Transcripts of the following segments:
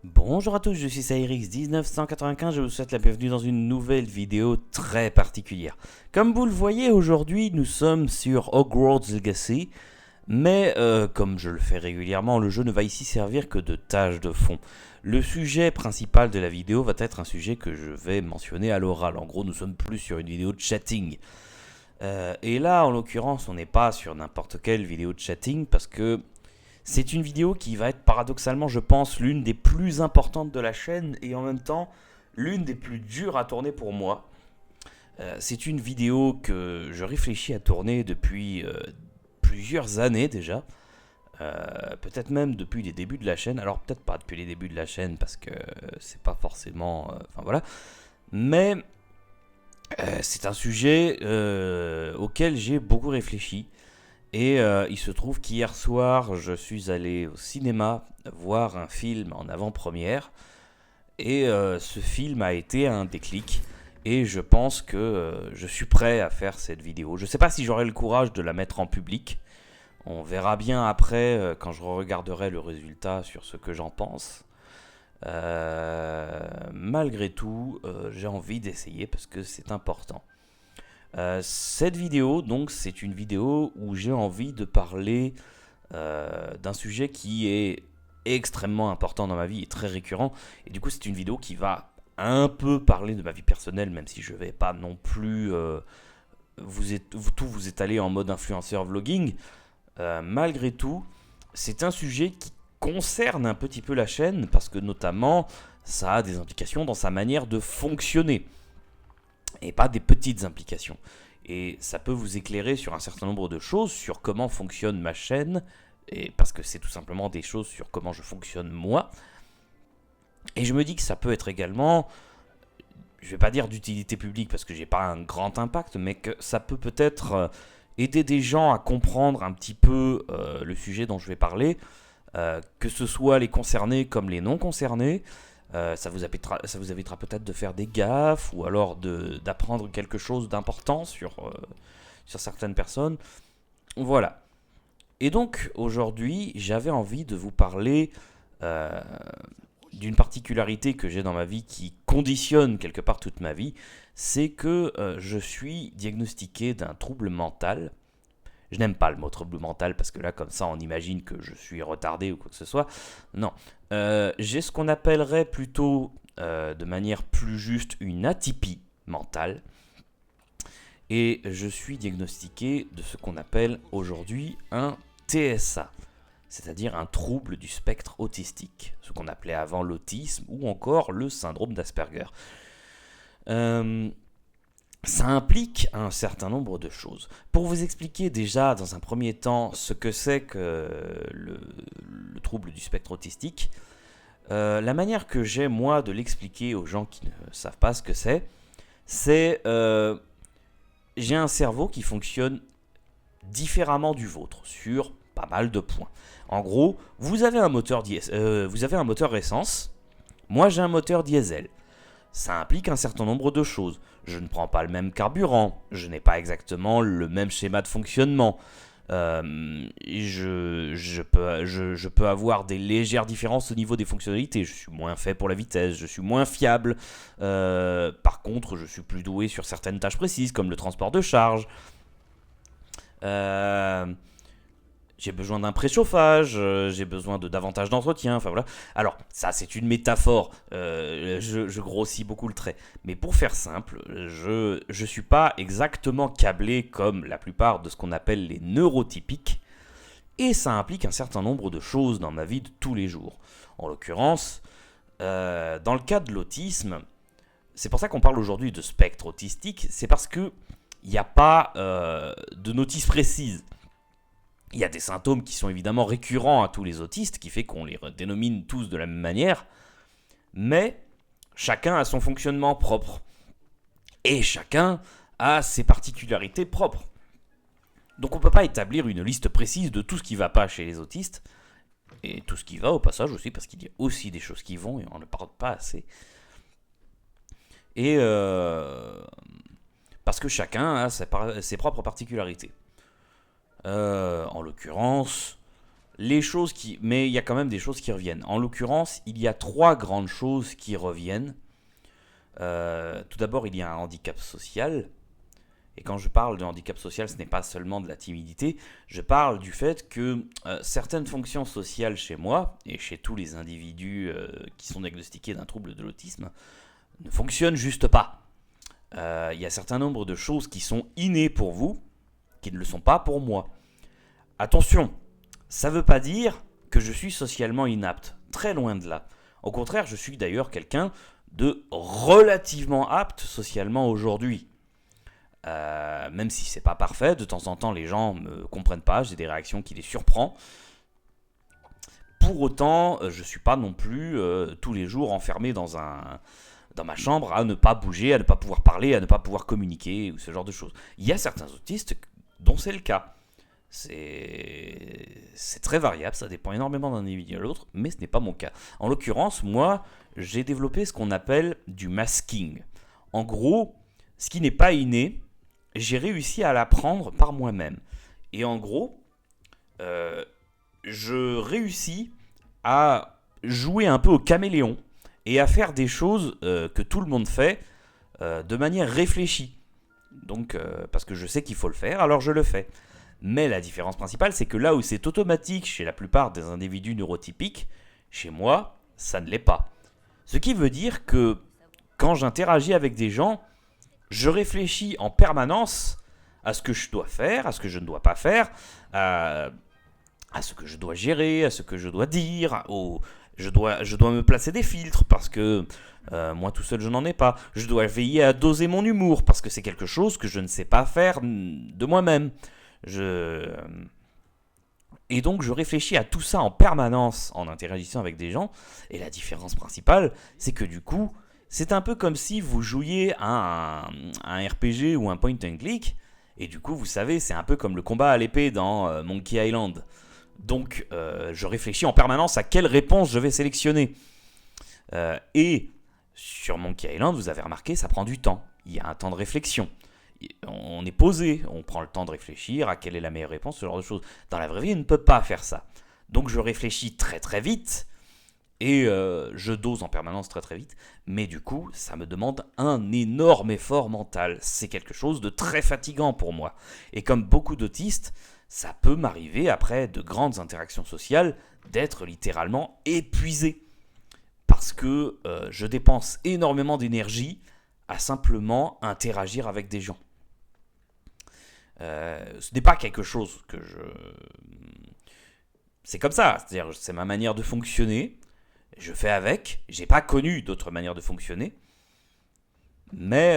Bonjour à tous, je suis Cyrix1995, je vous souhaite la bienvenue dans une nouvelle vidéo très particulière. Comme vous le voyez, aujourd'hui nous sommes sur Hogwarts Legacy, mais comme je le fais régulièrement, le jeu ne va ici servir que de tâche de fond. Le sujet principal de la vidéo va être un sujet que je vais mentionner à l'oral. En gros, nous sommes plus sur une vidéo de chatting. Et là, en l'occurrence, on n'est pas sur n'importe quelle vidéo de chatting parce que c'est une vidéo qui va être paradoxalement, je pense, l'une des plus importantes de la chaîne et en même temps l'une des plus dures à tourner pour moi. C'est une vidéo que je réfléchis à tourner depuis plusieurs années déjà. Peut-être même depuis les débuts de la chaîne. Alors peut-être pas depuis les débuts de la chaîne parce que c'est pas forcément... Enfin voilà. Mais c'est un sujet auquel j'ai beaucoup réfléchi. Et il se trouve qu'hier soir, je suis allé au cinéma voir un film en avant-première. Et ce film a été un déclic. Et je pense que je suis prêt à faire cette vidéo. Je ne sais pas si j'aurai le courage de la mettre en public. On verra bien après quand je regarderai le résultat sur ce que j'en pense. Malgré tout, j'ai envie d'essayer parce que c'est important. Cette vidéo, donc, c'est une vidéo où j'ai envie de parler d'un sujet qui est extrêmement important dans ma vie et très récurrent. Et du coup, c'est une vidéo qui va un peu parler de ma vie personnelle, même si je vais pas non plus vous étaler en mode influenceur vlogging. Malgré tout, c'est un sujet qui concerne un petit peu la chaîne parce que notamment, ça a des implications dans sa manière de fonctionner et pas des petites implications. Et ça peut vous éclairer sur un certain nombre de choses, sur comment fonctionne ma chaîne, et parce que c'est tout simplement des choses sur comment je fonctionne moi. Et je me dis que ça peut être également, je vais pas dire d'utilité publique parce que j'ai pas un grand impact, mais que ça peut peut-être aider des gens à comprendre un petit peu le sujet dont je vais parler, que ce soit les concernés comme les non concernés. Ça vous évitera peut-être de faire des gaffes ou alors d'apprendre quelque chose d'important sur certaines personnes. Voilà. Et donc aujourd'hui, j'avais envie de vous parler euh, d'une particularité que j'ai dans ma vie qui conditionne quelque part toute ma vie. C'est que je suis diagnostiqué d'un trouble mental. Je n'aime pas le mot trouble mental parce que là, comme ça, on imagine que je suis retardé ou quoi que ce soit. Non. J'ai ce qu'on appellerait plutôt, de manière plus juste, une atypie mentale. Et je suis diagnostiqué de ce qu'on appelle aujourd'hui un TSA, c'est-à-dire un trouble du spectre autistique, ce qu'on appelait avant l'autisme ou encore le syndrome d'Asperger. Euh, Ça implique un certain nombre de choses. Pour vous expliquer déjà dans un premier temps ce que c'est que le trouble du spectre autistique, la manière que j'ai moi de l'expliquer aux gens qui ne savent pas ce que c'est j'ai un cerveau qui fonctionne différemment du vôtre sur pas mal de points. En gros, vous avez un moteur essence, moi j'ai un moteur diesel. Ça implique un certain nombre de choses. Je ne prends pas le même carburant, je n'ai pas exactement le même schéma de fonctionnement. Je peux avoir des légères différences au niveau des fonctionnalités. Je suis moins fait pour la vitesse, je suis moins fiable. Par contre, je suis plus doué sur certaines tâches précises, comme le transport de charge. Euh, j'ai besoin d'un préchauffage, j'ai besoin de davantage d'entretien, enfin voilà. Alors, ça c'est une métaphore, je grossis beaucoup le trait. Mais pour faire simple, je suis pas exactement câblé comme la plupart de ce qu'on appelle les neurotypiques, et ça implique un certain nombre de choses dans ma vie de tous les jours. En l'occurrence, dans le cas de l'autisme, c'est pour ça qu'on parle aujourd'hui de spectre autistique, c'est parce que il n'y a pas de notice précise. Il y a des symptômes qui sont évidemment récurrents à tous les autistes, qui fait qu'on les dénomine tous de la même manière, mais chacun a son fonctionnement propre. Et chacun a ses particularités propres. Donc on ne peut pas établir une liste précise de tout ce qui ne va pas chez les autistes, et tout ce qui va au passage aussi, parce qu'il y a aussi des choses qui vont, et on ne parle pas assez. Et parce que chacun a ses propres particularités. En l'occurrence, Mais il y a quand même des choses qui reviennent. En l'occurrence, il y a 3 grandes choses qui reviennent. Tout d'abord, il y a un handicap social. Et quand je parle de handicap social, ce n'est pas seulement de la timidité. Je parle du fait que certaines fonctions sociales chez moi, et chez tous les individus qui sont diagnostiqués d'un trouble de l'autisme, ne fonctionnent juste pas. Il y a un certain nombre de choses qui sont innées pour vous, qui ne le sont pas pour moi. Attention, ça ne veut pas dire que je suis socialement inapte. Très loin de là. Au contraire, je suis d'ailleurs quelqu'un de relativement apte socialement aujourd'hui. Même si c'est pas parfait, de temps en temps les gens me comprennent pas, j'ai des réactions qui les surprennent. Pour autant, je suis pas non plus tous les jours enfermé dans ma chambre à ne pas bouger, à ne pas pouvoir parler, à ne pas pouvoir communiquer ou ce genre de choses. Il y a certains autistes dont c'est le cas. C'est très variable, ça dépend énormément d'un individu à l'autre, mais ce n'est pas mon cas. En l'occurrence, moi, j'ai développé ce qu'on appelle du masking. En gros, ce qui n'est pas inné, j'ai réussi à l'apprendre par moi-même. Et en gros, je réussis à jouer un peu au caméléon et à faire des choses que tout le monde fait de manière réfléchie. Donc, parce que je sais qu'il faut le faire, alors je le fais. Mais la différence principale, c'est que là où c'est automatique chez la plupart des individus neurotypiques, chez moi, ça ne l'est pas. Ce qui veut dire que quand j'interagis avec des gens, je réfléchis en permanence à ce que je dois faire, à ce que je ne dois pas faire, à ce que je dois gérer, à ce que je dois dire, je dois me placer des filtres parce que moi tout seul je n'en ai pas. Je dois veiller à doser mon humour parce que c'est quelque chose que je ne sais pas faire de moi-même. Et donc je réfléchis à tout ça en permanence en interagissant avec des gens. Et la différence principale, c'est que du coup, c'est un peu comme si vous jouiez à un RPG ou un point and click. Et du coup, vous savez, c'est un peu comme le combat à l'épée dans Monkey Island. Donc je réfléchis en permanence à quelle réponse je vais sélectionner. Et sur Monkey Island, vous avez remarqué, ça prend du temps. Il y a un temps de réflexion. On est posé, on prend le temps de réfléchir à quelle est la meilleure réponse, ce genre de choses. Dans la vraie vie, on ne peut pas faire ça. Donc je réfléchis très très vite et je dose en permanence très très vite. Mais du coup, ça me demande un énorme effort mental. C'est quelque chose de très fatigant pour moi. Et comme beaucoup d'autistes, ça peut m'arriver après de grandes interactions sociales d'être littéralement épuisé. Parce que je dépense énormément d'énergie à simplement interagir avec des gens. Ce n'est pas quelque chose que je... C'est comme ça, c'est-à-dire c'est ma manière de fonctionner, je fais avec, j'ai pas connu d'autres manières de fonctionner, mais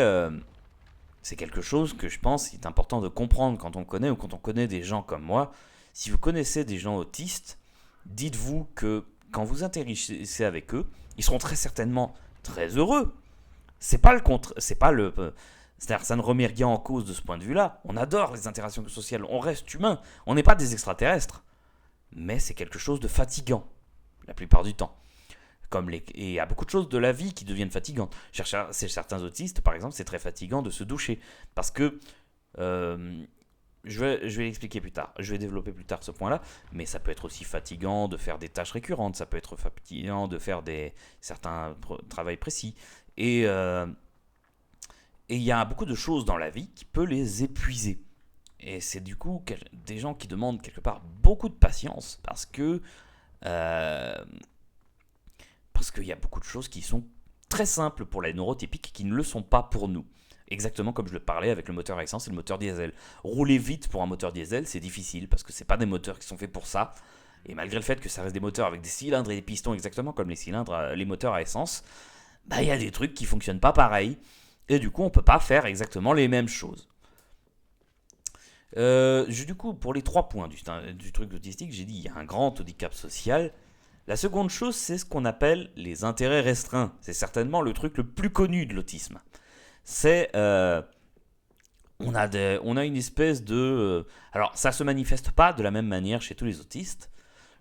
c'est quelque chose que je pense qu'il est important de comprendre quand on connaît ou quand on connaît des gens comme moi. Si vous connaissez des gens autistes, dites-vous que quand vous interagissez avec eux, ils seront très certainement très heureux. C'est pas le contre, c'est pas le... C'est-à-dire ça ne remet rien en cause de ce point de vue-là. On adore les interactions sociales, on reste humain, on n'est pas des extraterrestres. Mais c'est quelque chose de fatigant, la plupart du temps. Et il y a beaucoup de choses de la vie qui deviennent fatigantes. Chez certains autistes, par exemple, c'est très fatigant de se doucher. Parce que, je vais l'expliquer plus tard, je vais développer plus tard ce point-là, mais ça peut être aussi fatigant de faire des tâches récurrentes, ça peut être fatigant de faire certains travaux précis. Et il y a beaucoup de choses dans la vie qui peuvent les épuiser. Et c'est du coup des gens qui demandent quelque part beaucoup de patience parce qu'il y a beaucoup de choses qui sont très simples pour les neurotypiques qui ne le sont pas pour nous. Exactement comme je le parlais avec le moteur à essence et le moteur diesel. Rouler vite pour un moteur diesel, c'est difficile parce que ce n'est pas des moteurs qui sont faits pour ça. Et malgré le fait que ça reste des moteurs avec des cylindres et des pistons exactement comme les moteurs à essence, il y a des trucs qui ne fonctionnent pas pareil. Et du coup, on ne peut pas faire exactement les mêmes choses. Du coup, pour les 3 points du truc autistique, j'ai dit il y a un grand handicap social. La seconde chose, c'est ce qu'on appelle les intérêts restreints. C'est certainement le truc le plus connu de l'autisme. C'est... on a une espèce de... alors, ça ne se manifeste pas de la même manière chez tous les autistes.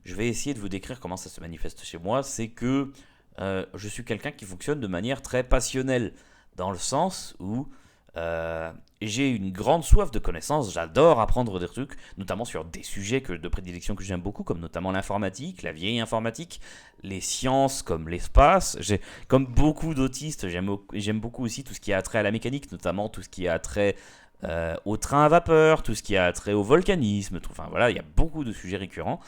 Je vais essayer de vous décrire comment ça se manifeste chez moi. C'est que je suis quelqu'un qui fonctionne de manière très passionnelle. Dans le sens où J'ai une grande soif de connaissances, j'adore apprendre des trucs, notamment sur des sujets de prédilection que j'aime beaucoup, comme notamment l'informatique, la vieille informatique, les sciences comme l'espace. Comme beaucoup d'autistes, j'aime beaucoup aussi tout ce qui a trait à la mécanique, notamment tout ce qui a trait au train à vapeur, tout ce qui a trait au volcanisme, enfin voilà, il y a beaucoup de sujets récurrents.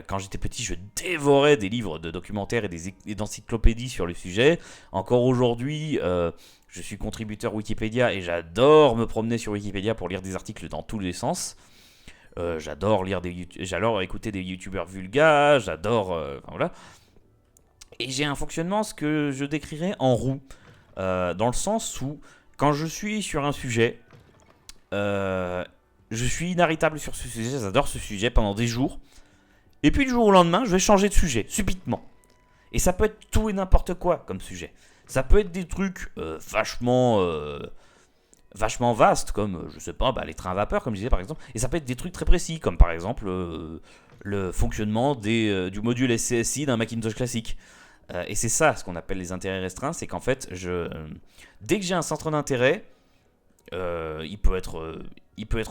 Quand j'étais petit, je dévorais des livres de documentaires et d'encyclopédies sur le sujet. Encore aujourd'hui, je suis contributeur Wikipédia et j'adore me promener sur Wikipédia pour lire des articles dans tous les sens. J'adore écouter des youtubeurs vulgaires, enfin, voilà. Et j'ai un fonctionnement, ce que je décrirais en roue, dans le sens où quand je suis sur un sujet, je suis inarrêtable sur ce sujet, j'adore ce sujet pendant des jours. Et puis du jour au lendemain, je vais changer de sujet, subitement. Et ça peut être tout et n'importe quoi comme sujet. Ça peut être des trucs vachement vastes, comme, je sais pas, les trains à vapeur, comme je disais par exemple. Et ça peut être des trucs très précis, comme par exemple le fonctionnement du module SCSI d'un Macintosh classique. Et c'est ça, ce qu'on appelle les intérêts restreints, c'est qu'en fait, dès que j'ai un centre d'intérêt, il peut être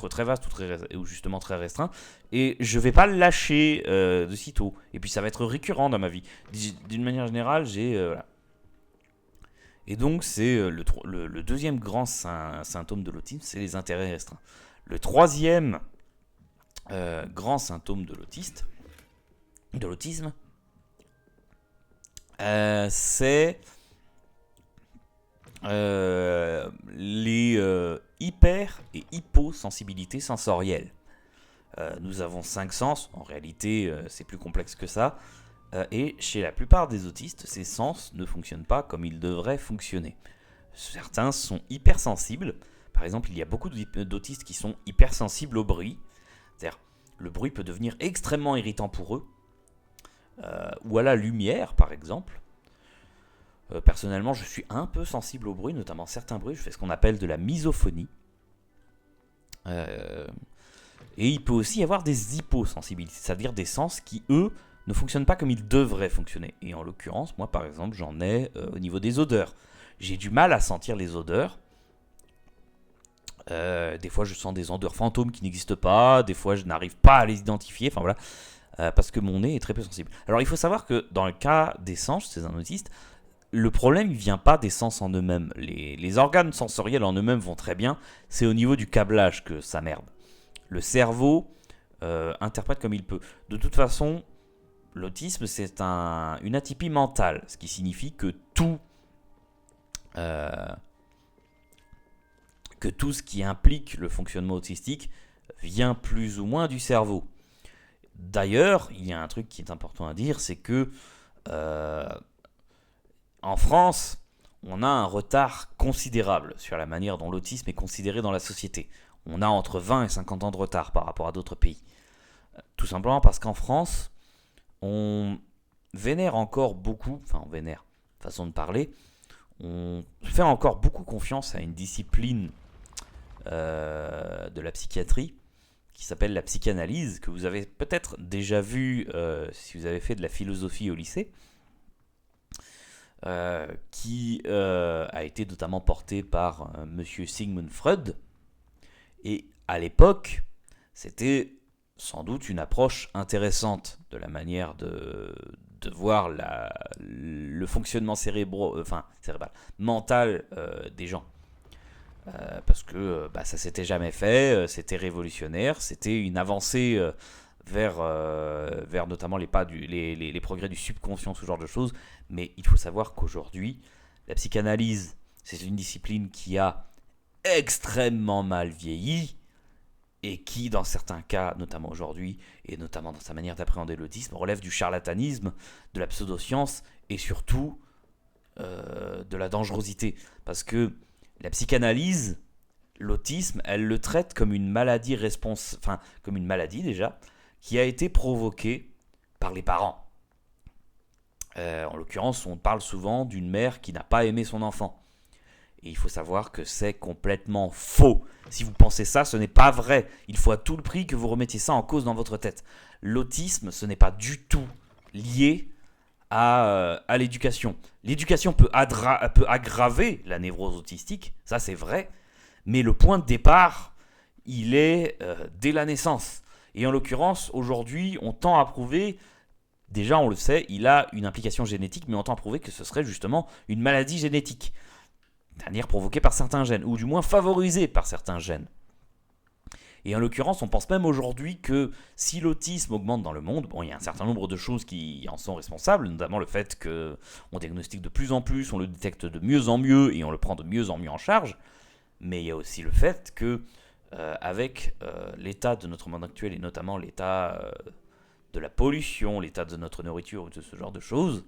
très vaste ou justement très restreint, et je vais pas le lâcher de sitôt. Et puis ça va être récurrent dans ma vie. D'une manière générale, voilà. Et donc c'est le deuxième grand symptôme de l'autisme, c'est les intérêts restreints. Le troisième grand symptôme de l'autisme, c'est les hyper et hyposensibilités sensorielles. Nous avons 5 sens, en réalité c'est plus complexe que ça, et chez la plupart des autistes, ces sens ne fonctionnent pas comme ils devraient fonctionner. Certains sont hypersensibles, par exemple il y a beaucoup d'autistes qui sont hypersensibles au bruit, c'est-à-dire le bruit peut devenir extrêmement irritant pour eux, ou à la lumière par exemple. Personnellement, je suis un peu sensible au bruit, notamment certains bruits. Je fais ce qu'on appelle de la misophonie. Et il peut aussi y avoir des hyposensibilités, c'est-à-dire des sens qui, eux, ne fonctionnent pas comme ils devraient fonctionner. Et en l'occurrence, moi, par exemple, j'en ai au niveau des odeurs. J'ai du mal à sentir les odeurs. Des fois, je sens des odeurs fantômes qui n'existent pas. Des fois, je n'arrive pas à les identifier. Enfin, voilà. Parce que mon nez est très peu sensible. Alors, il faut savoir que dans le cas des sens, chez un autiste, le problème, il ne vient pas des sens en eux-mêmes. Les organes sensoriels en eux-mêmes vont très bien. C'est au niveau du câblage que ça merde. Le cerveau interprète comme il peut. De toute façon, l'autisme, c'est une atypie mentale. Ce qui signifie que tout ce qui implique le fonctionnement autistique vient plus ou moins du cerveau. D'ailleurs, il y a un truc qui est important à dire, c'est que en France, on a un retard considérable sur la manière dont l'autisme est considéré dans la société. On a entre 20 et 50 ans de retard par rapport à d'autres pays. Tout simplement parce qu'en France, on vénère encore beaucoup, façon de parler, on fait encore beaucoup confiance à une discipline de la psychiatrie qui s'appelle la psychanalyse, que vous avez peut-être déjà vu si vous avez fait de la philosophie au lycée. Qui a été notamment porté par monsieur Sigmund Freud. Et à l'époque, c'était sans doute une approche intéressante de la manière de voir le fonctionnement cérébral, mental des gens. Parce que ça s'était jamais fait, c'était révolutionnaire, c'était une avancée vers notamment les progrès du subconscient, ce genre de choses. Mais il faut savoir qu'aujourd'hui, la psychanalyse, c'est une discipline qui a extrêmement mal vieilli et qui, dans certains cas, notamment aujourd'hui, et notamment dans sa manière d'appréhender l'autisme, relève du charlatanisme, de la pseudoscience et surtout de la dangerosité. Parce que la psychanalyse, l'autisme, elle le traite comme une maladie comme une maladie déjà, qui a été provoquée par les parents. En l'occurrence, on parle souvent d'une mère qui n'a pas aimé son enfant. Et il faut savoir que c'est complètement faux. Si vous pensez ça, ce n'est pas vrai. Il faut à tout le prix que vous remettiez ça en cause dans votre tête. L'autisme, ce n'est pas du tout lié à l'éducation. L'éducation peut aggraver la névrose autistique, ça c'est vrai, Mais le point de départ, il est dès la naissance. Et en l'occurrence, aujourd'hui, on tend à prouver, déjà on le sait, il a une implication génétique, mais on tend à prouver que ce serait justement une maladie génétique, c'est-à-dire provoquée par certains gènes, ou du moins favorisée par certains gènes. Et en l'occurrence, on pense même aujourd'hui que si l'autisme augmente dans le monde, bon, il y a un certain nombre de choses qui en sont responsables, notamment le fait qu'on diagnostique de plus en plus, on le détecte de mieux en mieux et on le prend de mieux en mieux en charge. Mais il y a aussi le fait que, avec l'état de notre monde actuel et notamment l'état de la pollution, l'état de notre nourriture ou de ce genre de choses,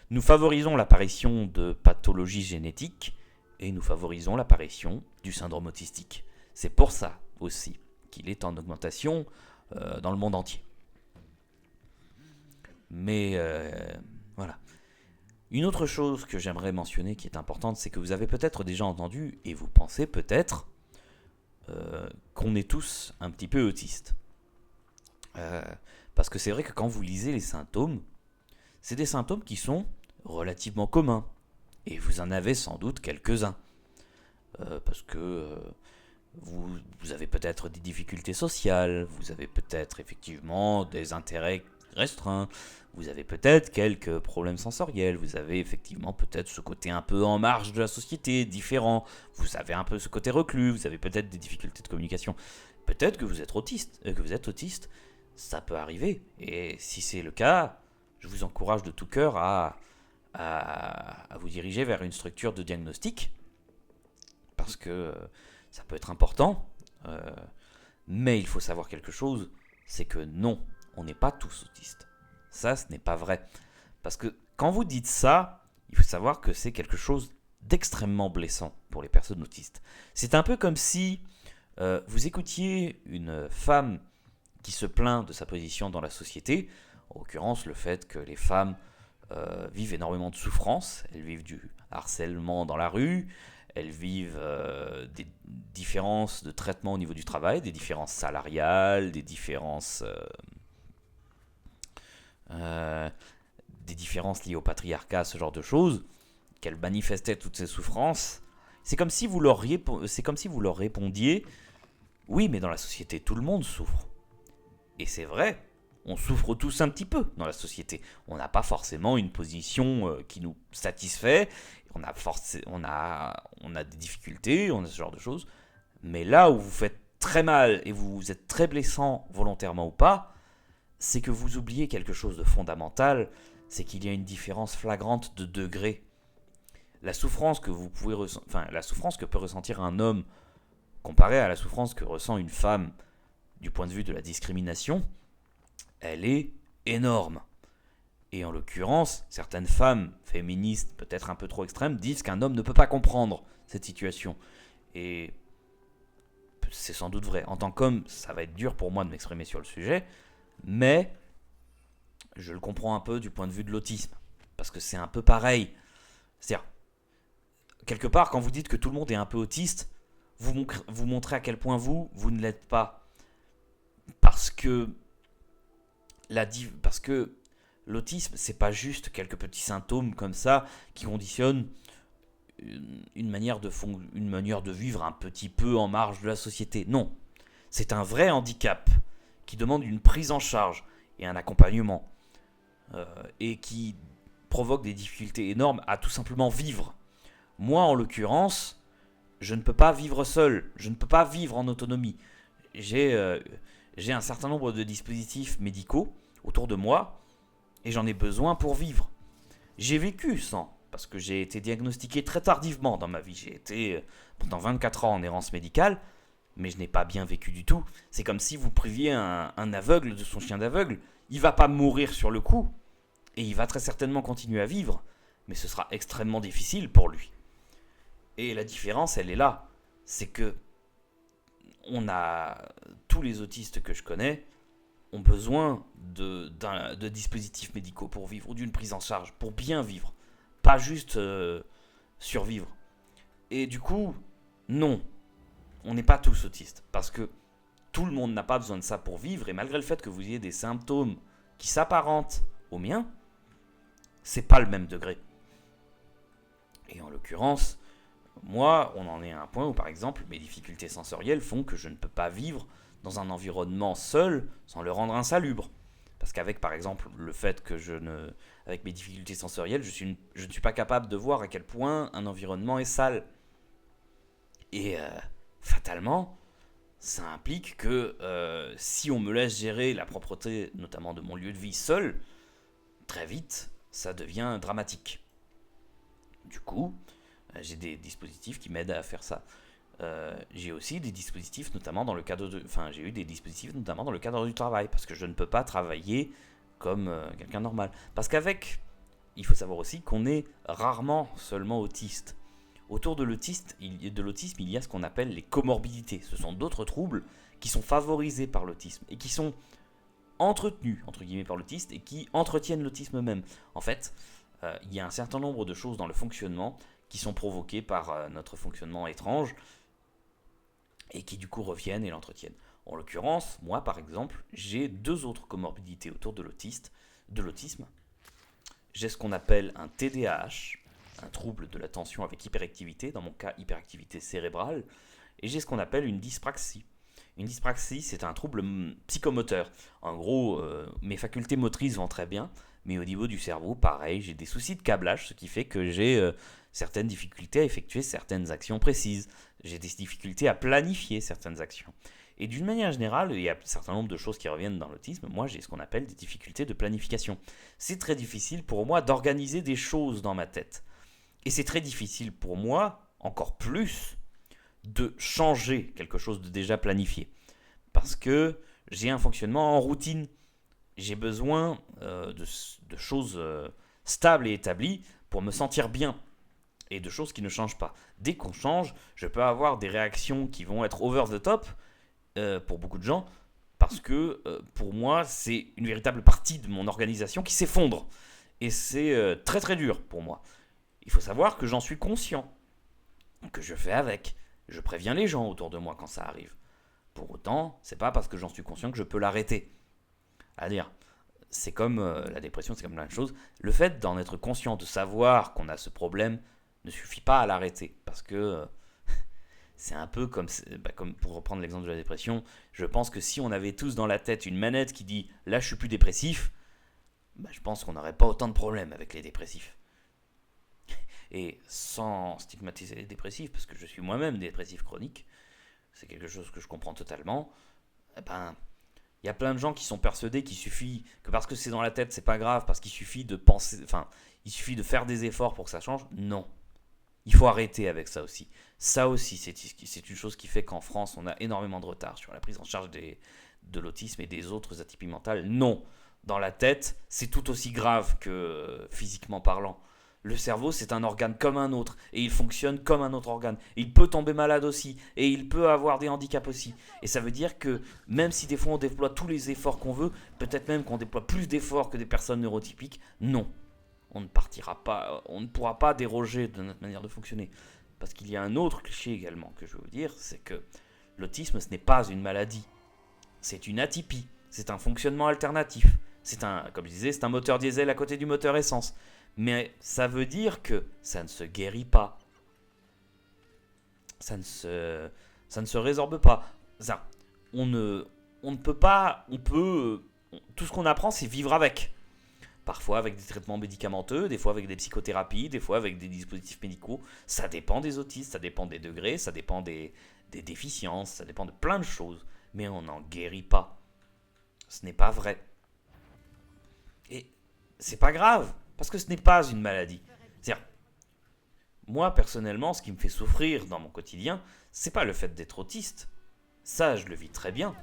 nous favorisons l'apparition de pathologies génétiques et nous favorisons l'apparition du syndrome autistique. C'est pour ça aussi qu'il est en augmentation dans le monde entier. Mais voilà. Une autre chose que j'aimerais mentionner qui est importante, c'est que vous avez peut-être déjà entendu, et vous pensez peut-être, qu'on est tous un petit peu autistes. Parce que c'est vrai que quand vous lisez les symptômes, c'est des symptômes qui sont relativement communs. Et vous en avez sans doute quelques-uns. Parce que vous avez peut-être des difficultés sociales, vous avez peut-être effectivement des intérêts restreints, vous avez peut-être quelques problèmes sensoriels, vous avez effectivement peut-être ce côté un peu en marge de la société, différent, vous avez un peu ce côté reclus, vous avez peut-être des difficultés de communication. Peut-être que vous êtes autiste, ça peut arriver. Et si c'est le cas, je vous encourage de tout cœur à vous diriger vers une structure de diagnostic, parce que ça peut être important, mais il faut savoir quelque chose, c'est que non, on n'est pas tous autistes. Ça, ce n'est pas vrai. Parce que quand vous dites ça, il faut savoir que c'est quelque chose d'extrêmement blessant pour les personnes autistes. C'est un peu comme si vous écoutiez une femme qui se plaint de sa position dans la société, en l'occurrence le fait que les femmes vivent énormément de souffrance, elles vivent du harcèlement dans la rue, elles vivent des différences de traitement au niveau du travail, des différences salariales, des différences liées au patriarcat, ce genre de choses, qu'elles manifestaient toutes ces souffrances. C'est comme si vous leur répondiez « Oui, mais dans la société, tout le monde souffre. » Et c'est vrai, on souffre tous un petit peu dans la société. On n'a pas forcément une position qui nous satisfait. On a des difficultés, on a ce genre de choses. Mais là où vous faites très mal et vous êtes très blessant, volontairement ou pas, c'est que vous oubliez quelque chose de fondamental, c'est qu'il y a une différence flagrante de degré. La souffrance que peut ressentir un homme comparée à la souffrance que ressent une femme du point de vue de la discrimination, elle est énorme. Et en l'occurrence, certaines femmes féministes, peut-être un peu trop extrêmes, disent qu'un homme ne peut pas comprendre cette situation. Et c'est sans doute vrai. En tant qu'homme, ça va être dur pour moi de m'exprimer sur le sujet, mais je le comprends un peu du point de vue de l'autisme. Parce que c'est un peu pareil. C'est-à-dire, quelque part, quand vous dites que tout le monde est un peu autiste, vous montrez à quel point vous ne l'êtes pas. Parce que l'autisme, c'est pas juste quelques petits symptômes comme ça qui conditionnent une manière de vivre un petit peu en marge de la société. Non, c'est un vrai handicap qui demande une prise en charge et un accompagnement et qui provoque des difficultés énormes à tout simplement vivre. Moi, en l'occurrence, je ne peux pas vivre seul, je ne peux pas vivre en autonomie. J'ai un certain nombre de dispositifs médicaux autour de moi et j'en ai besoin pour vivre. J'ai vécu sans, parce que j'ai été diagnostiqué très tardivement dans ma vie. J'ai été pendant 24 ans en errance médicale, mais je n'ai pas bien vécu du tout. C'est comme si vous priviez un aveugle de son chien d'aveugle. Il ne va pas mourir sur le coup, et il va très certainement continuer à vivre, mais ce sera extrêmement difficile pour lui. Et la différence, elle est là. C'est que tous les autistes que je connais ont besoin de dispositifs médicaux pour vivre, ou d'une prise en charge, pour bien vivre. Pas juste survivre. Et du coup, non, on n'est pas tous autistes, parce que tout le monde n'a pas besoin de ça pour vivre, et malgré le fait que vous ayez des symptômes qui s'apparentent aux miens, c'est pas le même degré. Et en l'occurrence, Moi, on en est à un point où, par exemple, mes difficultés sensorielles font que je ne peux pas vivre dans un environnement seul sans le rendre insalubre. Parce qu'avec, par exemple, le fait que avec mes difficultés sensorielles, je ne suis pas capable de voir à quel point un environnement est sale. Et fatalement, ça implique que si on me laisse gérer la propreté, notamment de mon lieu de vie seul, très vite, ça devient dramatique. Du coup, j'ai des dispositifs qui m'aident à faire ça. J'ai aussi des dispositifs, notamment dans le cadre j'ai eu des dispositifs notamment dans le cadre du travail, parce que je ne peux pas travailler comme quelqu'un normal. Parce qu'avec, il faut savoir aussi qu'on est rarement seulement autiste. Autour de l'autisme, il y a ce qu'on appelle les comorbidités. Ce sont d'autres troubles qui sont favorisés par l'autisme et qui sont entretenus, entre guillemets, par l'autiste et qui entretiennent l'autisme même. En fait, il y a un certain nombre de choses dans le fonctionnement qui sont provoquées par notre fonctionnement étrange et qui du coup reviennent et l'entretiennent. En l'occurrence, moi par exemple, j'ai deux autres comorbidités autour de l'autisme. J'ai ce qu'on appelle un TDAH, un trouble de l'attention avec hyperactivité, dans mon cas hyperactivité cérébrale, et j'ai ce qu'on appelle une dyspraxie. Une dyspraxie, c'est un trouble psychomoteur. En gros, mes facultés motrices vont très bien, mais au niveau du cerveau, pareil, j'ai des soucis de câblage, ce qui fait que j'ai certaines difficultés à effectuer certaines actions précises. J'ai des difficultés à planifier certaines actions. Et d'une manière générale, il y a un certain nombre de choses qui reviennent dans l'autisme. Moi, j'ai ce qu'on appelle des difficultés de planification. C'est très difficile pour moi d'organiser des choses dans ma tête. Et c'est très difficile pour moi, encore plus, de changer quelque chose de déjà planifié. Parce que j'ai un fonctionnement en routine. J'ai besoin de choses stables et établies pour me sentir bien. Et de choses qui ne changent pas. Dès qu'on change, je peux avoir des réactions qui vont être over the top pour beaucoup de gens, parce que pour moi, c'est une véritable partie de mon organisation qui s'effondre. Et c'est très très dur pour moi. Il faut savoir que j'en suis conscient, que je fais avec. Je préviens les gens autour de moi quand ça arrive. Pour autant, c'est pas parce que j'en suis conscient que je peux l'arrêter. À dire, c'est comme la dépression, c'est comme la même chose. Le fait d'en être conscient, de savoir qu'on a ce problème, ne suffit pas à l'arrêter. Parce que c'est un peu comme pour reprendre l'exemple de la dépression, je pense que si on avait tous dans la tête une manette qui dit « là je suis plus dépressif », je pense qu'on n'aurait pas autant de problèmes avec les dépressifs. Et sans stigmatiser les dépressifs, parce que je suis moi-même dépressif chronique, c'est quelque chose que je comprends totalement, il y a plein de gens qui sont persuadés qu'il suffit, que parce que c'est dans la tête, c'est pas grave, parce qu'il suffit de penser, il suffit de faire des efforts pour que ça change. Non. Il faut arrêter avec ça aussi. Ça aussi, c'est une chose qui fait qu'en France, on a énormément de retard sur la prise en charge de l'autisme et des autres atypies mentales. Non. Dans la tête, c'est tout aussi grave que physiquement parlant. Le cerveau, c'est un organe comme un autre, et il fonctionne comme un autre organe. Il peut tomber malade aussi, et il peut avoir des handicaps aussi. Et ça veut dire que même si des fois on déploie tous les efforts qu'on veut, peut-être même qu'on déploie plus d'efforts que des personnes neurotypiques, non. On ne partira pas, on ne pourra pas déroger de notre manière de fonctionner. Parce qu'il y a un autre cliché également que je veux vous dire, c'est que l'autisme, ce n'est pas une maladie. C'est une atypie, c'est un fonctionnement alternatif. Comme je disais, c'est un moteur diesel à côté du moteur essence. Mais ça veut dire que ça ne se guérit pas. Ça ne se résorbe pas. On ne peut pas. Tout ce qu'on apprend, c'est vivre avec. Parfois avec des traitements médicamenteux, des fois avec des psychothérapies, des fois avec des dispositifs médicaux. Ça dépend des autistes, ça dépend des degrés, ça dépend des déficiences, ça dépend de plein de choses. Mais on n'en guérit pas. Ce n'est pas vrai. Et c'est pas grave. Parce que ce n'est pas une maladie. C'est-à-dire, moi personnellement, ce qui me fait souffrir dans mon quotidien, c'est pas le fait d'être autiste. Ça, je le vis très bien.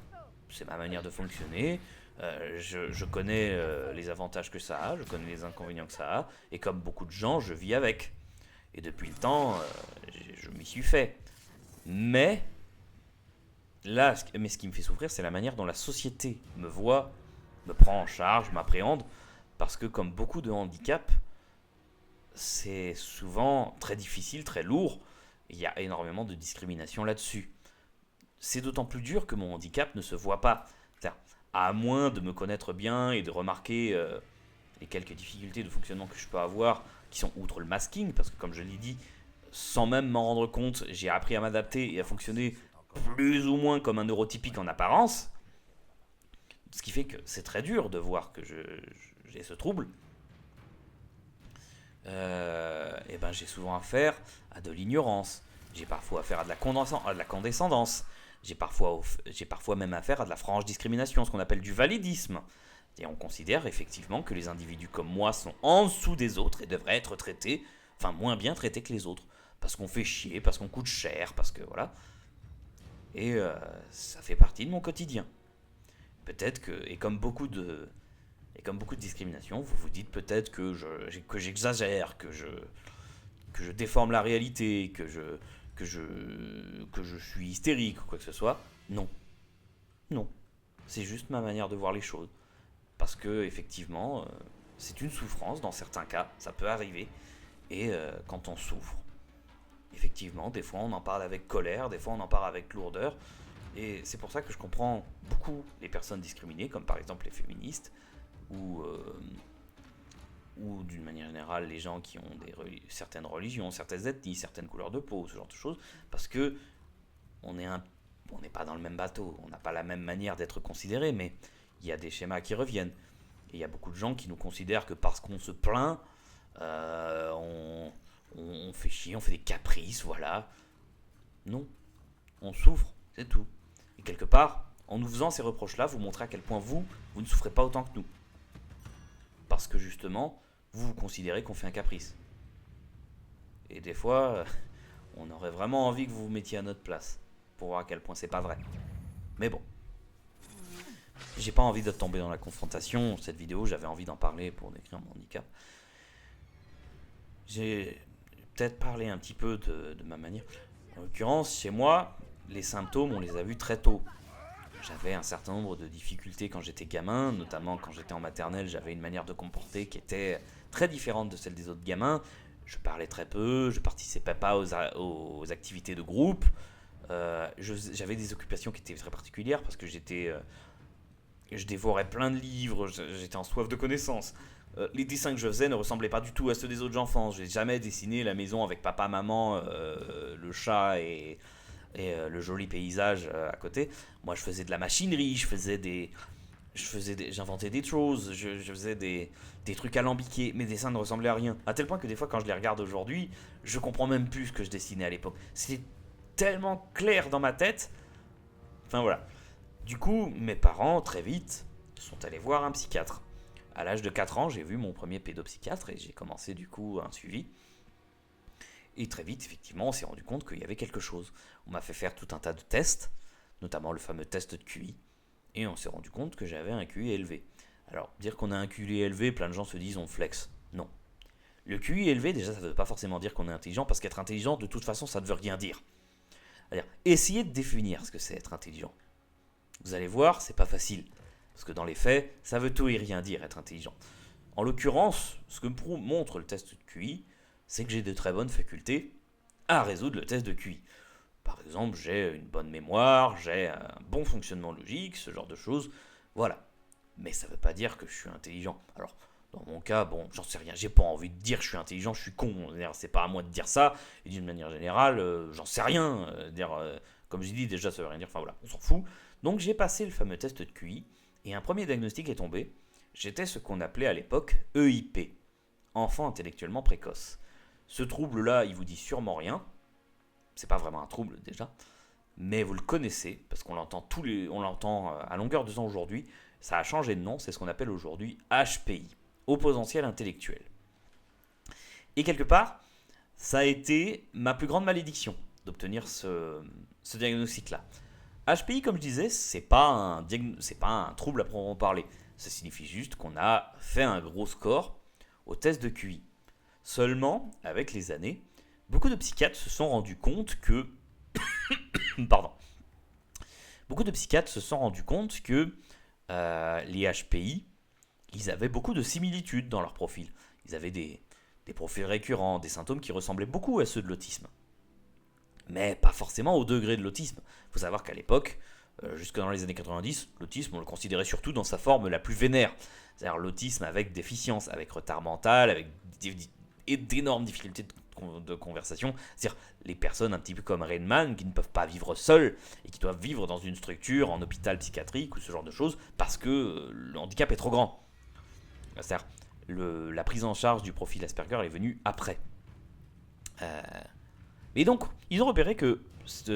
C'est ma manière de fonctionner. Je connais les avantages que ça a, je connais les inconvénients que ça a, et comme beaucoup de gens, je vis avec. Et depuis le temps, je m'y suis fait. Mais là, ce qui me fait souffrir, c'est la manière dont la société me voit, me prend en charge, m'appréhende. Parce que comme beaucoup de handicaps, c'est souvent très difficile, très lourd. Il y a énormément de discrimination là-dessus. C'est d'autant plus dur que mon handicap ne se voit pas. C'est-à-dire, à moins de me connaître bien et de remarquer les quelques difficultés de fonctionnement que je peux avoir, qui sont outre le masking, parce que comme je l'ai dit, sans même m'en rendre compte, j'ai appris à m'adapter et à fonctionner plus ou moins comme un neurotypique en apparence. Ce qui fait que c'est très dur de voir que j'ai ce trouble. Et ben j'ai souvent affaire à de l'ignorance. J'ai parfois affaire à de la condescendance. J'ai parfois même affaire à de la franche discrimination, ce qu'on appelle du validisme. Et on considère effectivement que les individus comme moi sont en dessous des autres et devraient être traités, enfin moins bien traités que les autres. Parce qu'on fait chier, parce qu'on coûte cher, parce que voilà. Et ça fait partie de mon quotidien. Peut-être que, et comme beaucoup de discriminations, vous vous dites peut-être que j'exagère, que je déforme la réalité, que je suis hystérique ou quoi que ce soit. Non. Non. C'est juste ma manière de voir les choses. Parce que, effectivement, c'est une souffrance dans certains cas, ça peut arriver. Et quand on souffre, effectivement, des fois on en parle avec colère, des fois on en parle avec lourdeur. Et c'est pour ça que je comprends beaucoup les personnes discriminées, comme par exemple les féministes, ou d'une manière générale les gens qui ont certaines religions, certaines ethnies, certaines couleurs de peau, ce genre de choses, parce que on n'est pas dans le même bateau, on n'a pas la même manière d'être considéré, mais il y a des schémas qui reviennent. Et il y a beaucoup de gens qui nous considèrent que parce qu'on se plaint, on fait chier, on fait des caprices, voilà. Non, on souffre, c'est tout. Et quelque part, en nous faisant ces reproches-là, vous montrez à quel point vous ne souffrez pas autant que nous. Parce que justement, vous considérez qu'on fait un caprice. Et des fois, on aurait vraiment envie que vous vous mettiez à notre place, pour voir à quel point c'est pas vrai. Mais bon. J'ai pas envie de tomber dans la confrontation. Cette vidéo, j'avais envie d'en parler pour décrire mon handicap. J'ai peut-être parlé un petit peu de ma manière. En l'occurrence, chez moi, les symptômes, on les a vus très tôt. J'avais un certain nombre de difficultés quand j'étais gamin, notamment quand j'étais en maternelle, j'avais une manière de comporter qui était très différente de celle des autres gamins. Je parlais très peu, je participais pas aux activités de groupe. J'avais des occupations qui étaient très particulières parce que je dévorais plein de livres, j'étais en soif de connaissances. Les dessins que je faisais ne ressemblaient pas du tout à ceux des autres enfants. Je n'ai jamais dessiné la maison avec papa, maman, le chat et le joli paysage à côté. Moi, je faisais de la machinerie, j'inventais des choses, je faisais des trucs alambiqués. Mes dessins ne ressemblaient à rien. À tel point que des fois, quand je les regarde aujourd'hui, je comprends même plus ce que je dessinais à l'époque. C'était tellement clair dans ma tête. Enfin voilà. Du coup, mes parents, très vite, sont allés voir un psychiatre. À l'âge de 4 ans, j'ai vu mon premier pédopsychiatre et j'ai commencé du coup un suivi. Et très vite, effectivement, on s'est rendu compte qu'il y avait quelque chose. On m'a fait faire tout un tas de tests, notamment le fameux test de QI, et on s'est rendu compte que j'avais un QI élevé. Alors, dire qu'on a un QI élevé, plein de gens se disent on flex. Non. Le QI élevé, déjà, ça ne veut pas forcément dire qu'on est intelligent, parce qu'être intelligent, de toute façon, ça ne veut rien dire. C'est-à-dire, essayez de définir ce que c'est être intelligent. Vous allez voir, c'est pas facile. Parce que dans les faits, ça veut tout et rien dire, être intelligent. En l'occurrence, ce que me montre le test de QI, c'est que j'ai de très bonnes facultés à résoudre le test de QI. Par exemple, j'ai une bonne mémoire, j'ai un bon fonctionnement logique, ce genre de choses. Voilà. Mais ça ne veut pas dire que je suis intelligent. Alors, dans mon cas, bon, j'en sais rien. J'ai pas envie de dire que je suis intelligent, je suis con. C'est pas à moi de dire ça. Et d'une manière générale, j'en sais rien. Comme j'ai dit, déjà, ça veut rien dire. Enfin voilà, on s'en fout. Donc j'ai passé le fameux test de QI. Et un premier diagnostic est tombé. J'étais ce qu'on appelait à l'époque EIP, enfant intellectuellement précoce. Ce trouble-là, il vous dit sûrement rien. C'est pas vraiment un trouble déjà, mais vous le connaissez parce qu'on l'entend on l'entend à longueur de temps aujourd'hui. Ça a changé de nom, c'est ce qu'on appelle aujourd'hui HPI, haut potentiel intellectuel. Et quelque part, ça a été ma plus grande malédiction d'obtenir ce diagnostic-là. HPI, comme je disais, c'est pas un trouble à proprement parler. Ça signifie juste qu'on a fait un gros score au test de QI. Seulement, avec les années, beaucoup de psychiatres se sont rendus compte que... Pardon. Beaucoup de psychiatres se sont rendus compte que les HPI, ils avaient beaucoup de similitudes dans leur profil. Ils avaient des profils récurrents, des symptômes qui ressemblaient beaucoup à ceux de l'autisme. Mais pas forcément au degré de l'autisme. Il faut savoir qu'à l'époque, jusque dans les années 90, l'autisme, on le considérait surtout dans sa forme la plus vénère. C'est-à-dire l'autisme avec déficience, avec retard mental, avec d'énormes difficultés de de conversation. C'est-à-dire les personnes un petit peu comme Rainman qui ne peuvent pas vivre seules et qui doivent vivre dans une structure, en hôpital psychiatrique ou ce genre de choses parce que le handicap est trop grand. C'est-à-dire la prise en charge du profil Asperger est venue après. Et donc, ils ont repéré que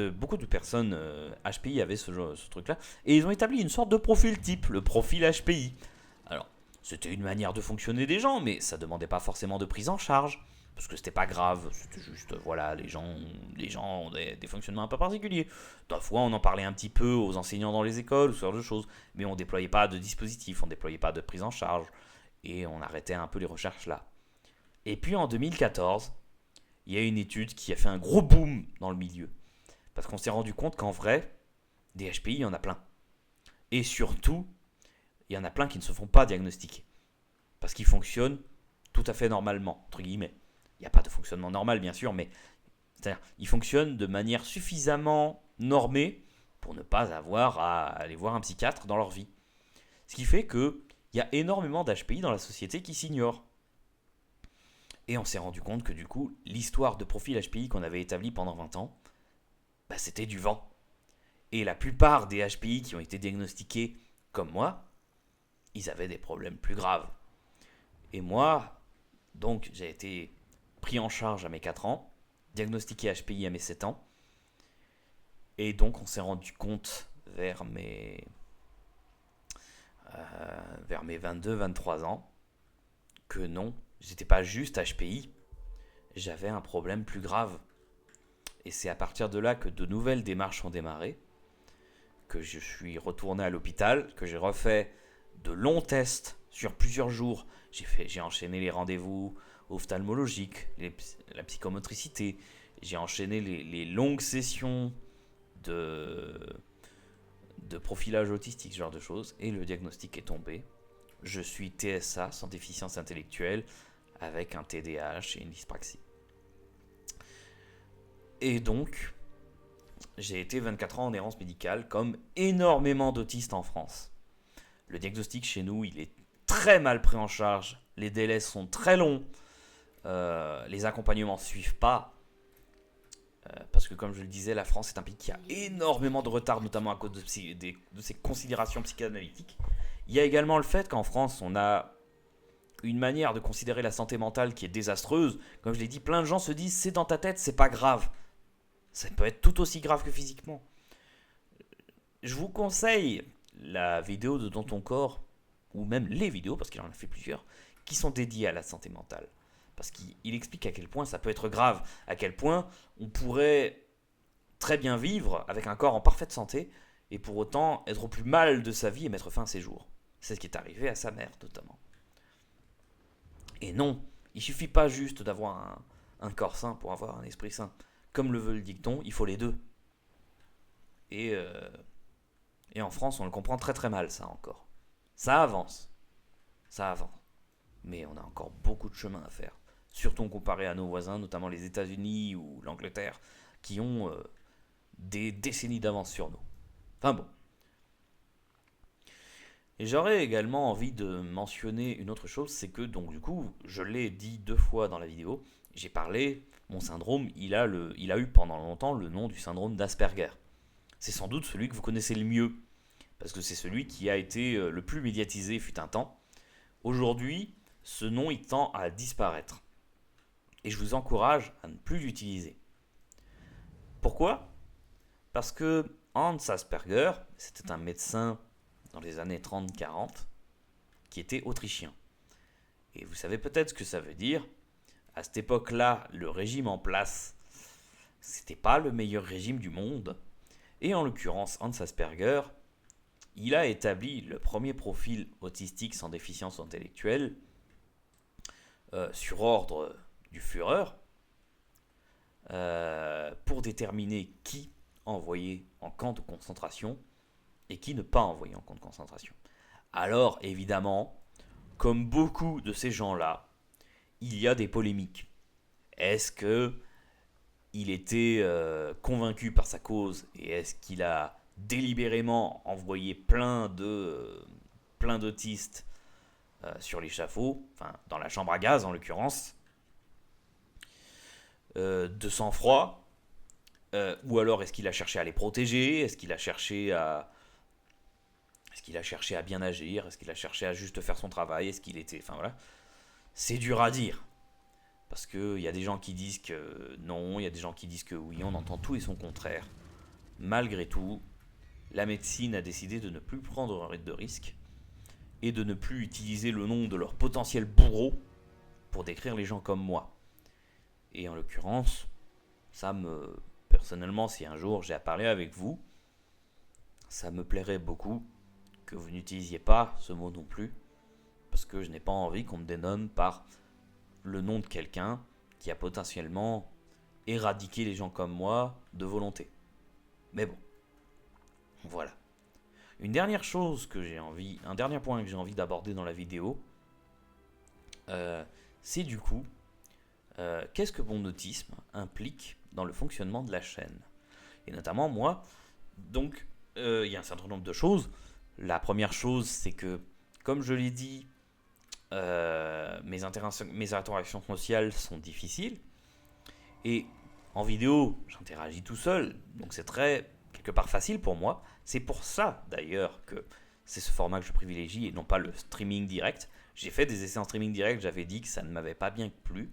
beaucoup de personnes HPI avaient ce truc-là, et ils ont établi une sorte de profil type, le profil HPI. Alors, c'était une manière de fonctionner des gens, mais ça demandait pas forcément de prise en charge, parce que c'était pas grave, c'était juste, voilà, les gens ont des fonctionnements un peu particuliers. Parfois, on en parlait un petit peu aux enseignants dans les écoles, ou ce genre de choses, mais on déployait pas de dispositifs, on déployait pas de prise en charge, et on arrêtait un peu les recherches là. Et puis en 2014, il y a une étude qui a fait un gros boom dans le milieu. Parce qu'on s'est rendu compte qu'en vrai, des HPI, il y en a plein. Et surtout, il y en a plein qui ne se font pas diagnostiquer. Parce qu'ils fonctionnent tout à fait normalement, entre guillemets. Il n'y a pas de fonctionnement normal, bien sûr, mais c'est-à-dire, ils fonctionnent de manière suffisamment normée pour ne pas avoir à aller voir un psychiatre dans leur vie. Ce qui fait qu'il y a énormément d'HPI dans la société qui s'ignorent. Et on s'est rendu compte que du coup, l'histoire de profil HPI qu'on avait établi pendant 20 ans, bah, c'était du vent. Et la plupart des HPI qui ont été diagnostiqués comme moi, ils avaient des problèmes plus graves. Et moi, donc, j'ai été pris en charge à mes 4 ans, diagnostiqué HPI à mes 7 ans, et donc on s'est rendu compte vers mes 22-23 ans que non, j'étais pas juste HPI, j'avais un problème plus grave. Et c'est à partir de là que de nouvelles démarches ont démarré, que je suis retourné à l'hôpital, que j'ai refait de longs tests sur plusieurs jours. J'ai enchaîné les rendez-vous ophtalmologiques, la psychomotricité, j'ai enchaîné les longues sessions de profilage autistique, ce genre de choses, et le diagnostic est tombé. Je suis TSA, sans déficience intellectuelle, avec un TDAH et une dyspraxie. Et donc, j'ai été 24 ans en errance médicale, comme énormément d'autistes en France. Le diagnostic chez nous, il est très mal pris en charge, les délais sont très longs, les accompagnements ne suivent pas, parce que comme je le disais, la France est un pays qui a énormément de retard, notamment à cause de ses considérations psychanalytiques. Il y a également le fait qu'en France, on a une manière de considérer la santé mentale qui est désastreuse. Comme je l'ai dit, plein de gens se disent c'est dans ta tête, c'est pas grave. Ça peut être tout aussi grave que physiquement. Je vous conseille la vidéo de Dans ton corps, ou même les vidéos, parce qu'il en a fait plusieurs, qui sont dédiées à la santé mentale. Parce qu'il explique à quel point ça peut être grave, à quel point on pourrait très bien vivre avec un corps en parfaite santé, et pour autant être au plus mal de sa vie et mettre fin à ses jours. C'est ce qui est arrivé à sa mère, notamment. Et non, il suffit pas juste d'avoir un corps sain pour avoir un esprit sain. Comme le veut le dicton, il faut les deux. Et en France, on le comprend très très mal, ça encore. Ça avance. Ça avance. Mais on a encore beaucoup de chemin à faire. Surtout comparé à nos voisins, notamment les États-Unis ou l'Angleterre, qui ont des décennies d'avance sur nous. Enfin bon. Et j'aurais également envie de mentionner une autre chose, c'est que donc du coup, je l'ai dit 2 fois dans la vidéo, j'ai parlé, mon syndrome, il a eu pendant longtemps le nom du syndrome d'Asperger. C'est sans doute celui que vous connaissez le mieux, parce que c'est celui qui a été le plus médiatisé fut un temps. Aujourd'hui, ce nom il tend à disparaître. Et je vous encourage à ne plus l'utiliser. Pourquoi ? Parce que Hans Asperger, c'était un médecin dans les années 30-40 qui était autrichien. Et vous savez peut-être ce que ça veut dire. À cette époque-là, le régime en place, c'était pas le meilleur régime du monde. Et en l'occurrence, Hans Asperger, il a établi le premier profil autistique sans déficience intellectuelle sur ordre du Führer pour déterminer qui envoyer en camp de concentration et qui ne pas envoyer en camp de concentration. Alors, évidemment, comme beaucoup de ces gens-là, il y a des polémiques. Est-ce qu'il était convaincu par sa cause et est-ce qu'il a délibérément envoyé plein d'autistes sur l'échafaud, enfin dans la chambre à gaz en l'occurrence. de sang-froid, ou alors est-ce qu'il a cherché à les protéger, est-ce qu'il a cherché à bien agir, est-ce qu'il a cherché à juste faire son travail, est-ce qu'il était... Enfin voilà, c'est dur à dire. Parce qu'il y a des gens qui disent que non, il y a des gens qui disent que oui, on entend tout et son contraire. Malgré tout, la médecine a décidé de ne plus prendre de risques et de ne plus utiliser le nom de leur potentiel bourreau pour décrire les gens comme moi. Et en l'occurrence, personnellement, si un jour j'ai à parler avec vous, ça me plairait beaucoup que vous n'utilisiez pas ce mot non plus, parce que je n'ai pas envie qu'on me dénomme par le nom de quelqu'un qui a potentiellement éradiqué les gens comme moi de volonté. Mais bon, voilà. Un dernier point que j'ai envie d'aborder dans la vidéo, c'est du coup, qu'est-ce que mon autisme implique dans le fonctionnement de la chaîne. Et notamment moi, donc, il y a un certain nombre de choses. La première chose, c'est que, comme je l'ai dit, mes interactions sociales sont difficiles. Et en vidéo, j'interagis tout seul, donc c'est quelque part facile pour moi. C'est pour ça, d'ailleurs, que c'est ce format que je privilégie et non pas le streaming direct. J'ai fait des essais en streaming direct, j'avais dit que ça ne m'avait pas bien plu.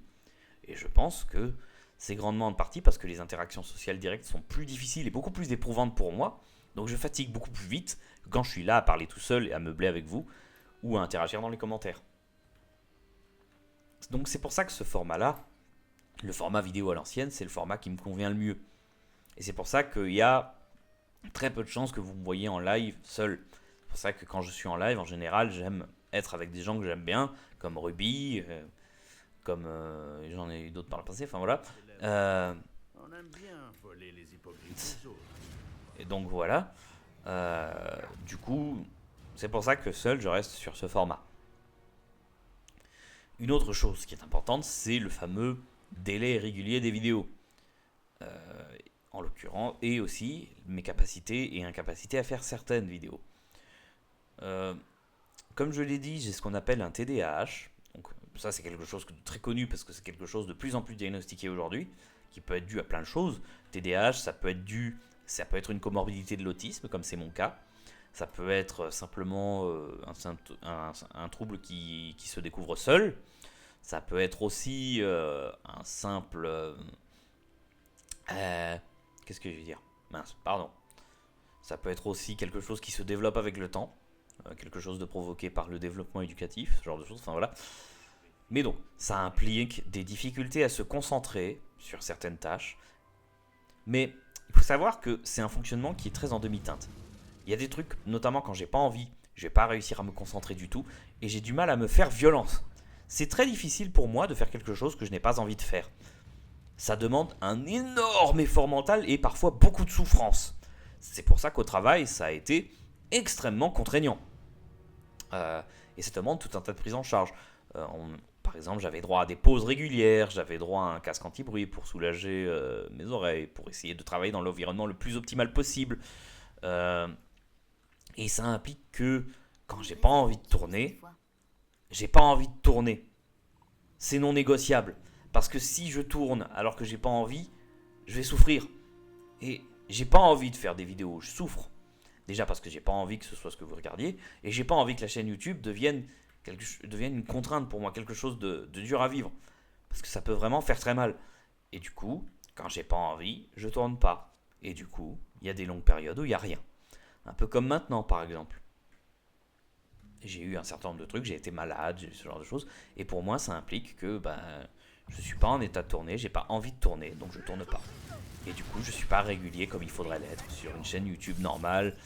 Et je pense que c'est grandement en partie parce que les interactions sociales directes sont plus difficiles et beaucoup plus éprouvantes pour moi. Donc je fatigue beaucoup plus vite que quand je suis là à parler tout seul et à meubler avec vous ou à interagir dans les commentaires. Donc c'est pour ça que ce format-là, le format vidéo à l'ancienne, c'est le format qui me convient le mieux. Et c'est pour ça qu'il y a très peu de chances que vous me voyez en live seul. C'est pour ça que quand je suis en live, en général, j'aime être avec des gens que j'aime bien, comme Ruby, comme j'en ai eu d'autres par le passé, enfin voilà. On aime bien voler les hypocrites des autres. Et donc voilà. Du coup, c'est pour ça que seul je reste sur ce format. Une autre chose qui est importante, c'est le fameux délai régulier des vidéos. En l'occurrence, et aussi mes capacités et incapacités à faire certaines vidéos. Comme je l'ai dit, j'ai ce qu'on appelle un TDAH. Donc, ça, c'est quelque chose de très connu parce que c'est quelque chose de plus en plus diagnostiqué aujourd'hui, qui peut être dû à plein de choses. TDAH, ça peut être une comorbidité de l'autisme, comme c'est mon cas. Ça peut être simplement un trouble qui se découvre seul. Ça peut être aussi un simple... qu'est-ce que je veux dire ? Mince, pardon. Ça peut être aussi quelque chose qui se développe avec le temps. Quelque chose de provoqué par le développement éducatif, ce genre de choses. Enfin voilà. Mais donc, ça implique des difficultés à se concentrer sur certaines tâches. Mais il faut savoir que c'est un fonctionnement qui est très en demi-teinte. Il y a des trucs, notamment quand j'ai pas envie, je vais pas réussir à me concentrer du tout et j'ai du mal à me faire violence. C'est très difficile pour moi de faire quelque chose que je n'ai pas envie de faire. Ça demande un énorme effort mental et parfois beaucoup de souffrance. C'est pour ça qu'au travail, ça a été extrêmement contraignant. Et ça demande tout un tas de prises en charge. Par exemple, j'avais droit à des pauses régulières, j'avais droit à un casque anti-bruit pour soulager mes oreilles, pour essayer de travailler dans l'environnement le plus optimal possible. Et ça implique que quand j'ai pas envie de tourner, j'ai pas envie de tourner. C'est non négociable. Parce que si je tourne alors que j'ai pas envie, je vais souffrir. Et j'ai pas envie de faire des vidéos où je souffre. Déjà parce que j'ai pas envie que ce soit ce que vous regardiez. Et j'ai pas envie que la chaîne YouTube devienne une contrainte pour moi, quelque chose de dur à vivre. Parce que ça peut vraiment faire très mal. Et du coup, quand j'ai pas envie, je tourne pas. Et du coup, il y a des longues périodes où il n'y a rien. Un peu comme maintenant, par exemple. J'ai eu un certain nombre de trucs, j'ai été malade, j'ai eu ce genre de choses. Et pour moi, ça implique que je suis pas en état de tourner, j'ai pas envie de tourner, donc je tourne pas. Et du coup, je suis pas régulier comme il faudrait l'être sur une chaîne YouTube normale,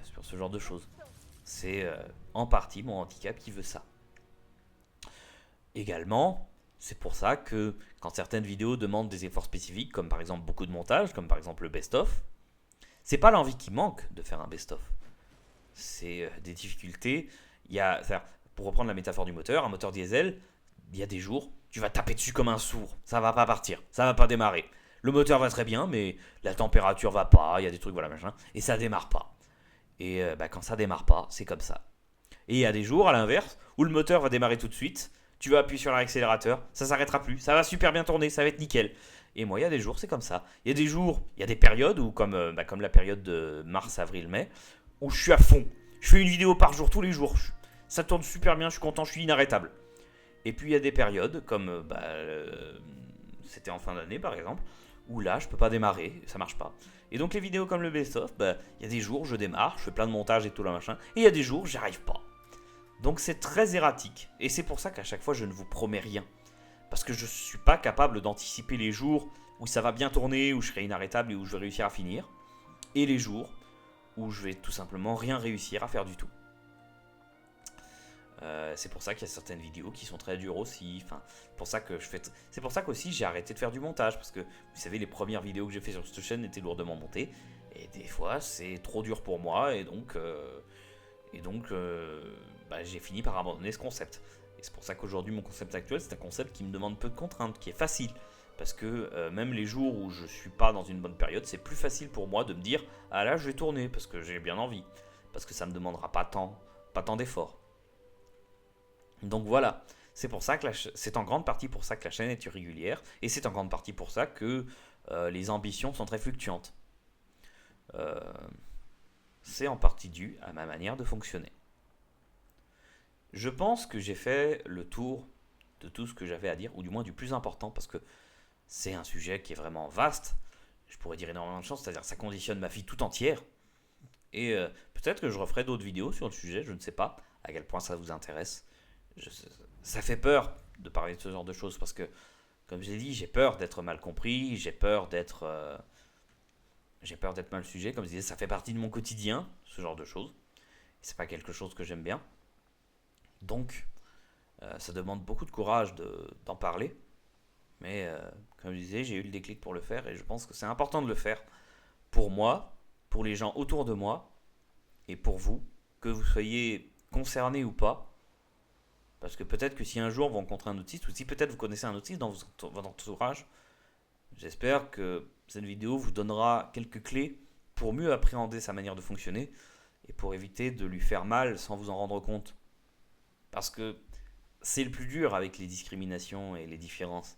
sur ce genre de choses. C'est en partie mon handicap qui veut ça. Également, c'est pour ça que quand certaines vidéos demandent des efforts spécifiques, comme par exemple beaucoup de montage, comme par exemple le best-of, c'est pas l'envie qui manque de faire un best-of. C'est des difficultés. Pour reprendre la métaphore du moteur, un moteur diesel, il y a des jours, tu vas taper dessus comme un sourd, ça va pas partir, ça va pas démarrer. Le moteur va très bien, mais la température va pas, il y a des trucs, voilà, machin, et ça démarre pas. Et quand ça démarre pas, c'est comme ça. Et il y a des jours, à l'inverse, où le moteur va démarrer tout de suite, tu vas appuyer sur l'accélérateur, ça s'arrêtera plus, ça va super bien tourner, ça va être nickel. Et moi, il y a des jours, c'est comme ça. Il y a des jours, il y a des périodes où, comme la période de mars, avril, mai, où je suis à fond. Je fais une vidéo par jour, tous les jours. Ça tourne super bien, je suis content, je suis inarrêtable. Et puis il y a des périodes, comme c'était en fin d'année par exemple, où là je peux pas démarrer, ça marche pas. Et donc les vidéos comme le best-of, il y a des jours je démarre, je fais plein de montage et tout le machin, et il y a des jours j'y arrive pas. Donc c'est très erratique, et c'est pour ça qu'à chaque fois je ne vous promets rien. Parce que je suis pas capable d'anticiper les jours où ça va bien tourner, où je serai inarrêtable et où je vais réussir à finir, et les jours où je vais tout simplement rien réussir à faire du tout. C'est pour ça qu'il y a certaines vidéos qui sont très dures aussi. Enfin, c'est pour ça qu'aussi j'ai arrêté de faire du montage. Parce que vous savez, les premières vidéos que j'ai fait sur cette chaîne étaient lourdement montées. Et des fois, c'est trop dur pour moi. Et donc, j'ai fini par abandonner ce concept. Et c'est pour ça qu'aujourd'hui, mon concept actuel, c'est un concept qui me demande peu de contraintes, qui est facile. Parce que même les jours où je suis pas dans une bonne période, c'est plus facile pour moi de me dire ah là, je vais tourner parce que j'ai bien envie. Parce que ça me demandera pas tant d'efforts. Donc voilà, c'est pour ça que c'est en grande partie pour ça que la chaîne est irrégulière et c'est en grande partie pour ça que les ambitions sont très fluctuantes. C'est en partie dû à ma manière de fonctionner. Je pense que j'ai fait le tour de tout ce que j'avais à dire, ou du moins du plus important, parce que c'est un sujet qui est vraiment vaste. Je pourrais dire énormément de choses, c'est-à-dire que ça conditionne ma vie tout entière. Et peut-être que je referai d'autres vidéos sur le sujet, je ne sais pas à quel point ça vous intéresse. Ça fait peur de parler de ce genre de choses parce que, comme je l'ai dit, j'ai peur d'être mal compris, j'ai peur d'être mal sujet. Comme je disais, ça fait partie de mon quotidien, ce genre de choses. C'est pas quelque chose que j'aime bien. Donc, ça demande beaucoup de courage d'en parler. Mais, comme je disais, j'ai eu le déclic pour le faire et je pense que c'est important de le faire pour moi, pour les gens autour de moi et pour vous, que vous soyez concernés ou pas. Parce que peut-être que si un jour vous rencontrez un autiste, ou si peut-être vous connaissez un autiste dans votre entourage, j'espère que cette vidéo vous donnera quelques clés pour mieux appréhender sa manière de fonctionner et pour éviter de lui faire mal sans vous en rendre compte. Parce que c'est le plus dur avec les discriminations et les différences.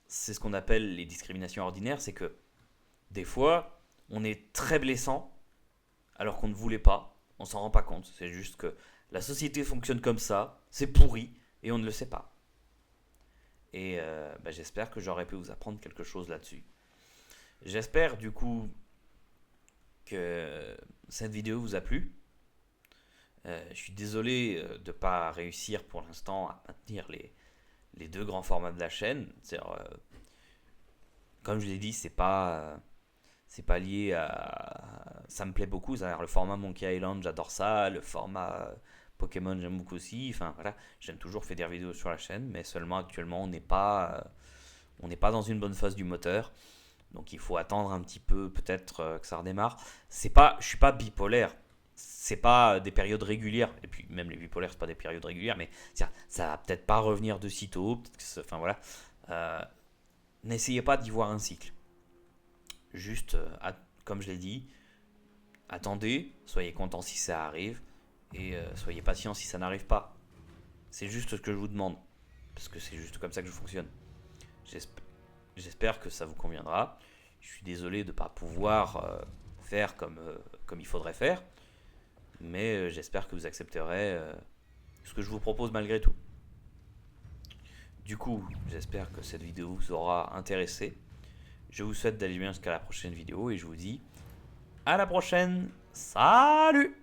C'est ce qu'on appelle les discriminations ordinaires, c'est que des fois, on est très blessant alors qu'on ne voulait pas, on s'en rend pas compte, c'est juste que la société fonctionne comme ça, c'est pourri, et on ne le sait pas. Et j'espère que j'aurais pu vous apprendre quelque chose là-dessus. J'espère du coup que cette vidéo vous a plu. Je suis désolé de ne pas réussir pour l'instant à maintenir les deux grands formats de la chaîne. Comme je l'ai dit, c'est pas lié à... Ça me plaît beaucoup, c'est-à-dire le format Monkey Island, j'adore ça, le format Pokémon, j'aime beaucoup aussi, enfin voilà, j'aime toujours faire des vidéos sur la chaîne, mais seulement actuellement, on n'est pas dans une bonne phase du moteur, donc il faut attendre un petit peu, peut-être que ça redémarre. Je suis pas bipolaire, c'est pas des périodes régulières, et puis même les bipolaires, c'est pas des périodes régulières, mais ça va peut-être pas revenir de sitôt, enfin voilà, n'essayez pas d'y voir un cycle. Juste, comme je l'ai dit, attendez, soyez content si ça arrive, et soyez patient si ça n'arrive pas. C'est juste ce que je vous demande, parce que c'est juste comme ça que je fonctionne. J'espère que ça vous conviendra. Je suis désolé de ne pas pouvoir faire comme il faudrait faire, mais j'espère que vous accepterez ce que je vous propose malgré tout. Du coup, j'espère que cette vidéo vous aura intéressé. Je vous souhaite d'aller bien jusqu'à la prochaine vidéo et je vous dis à la prochaine. Salut!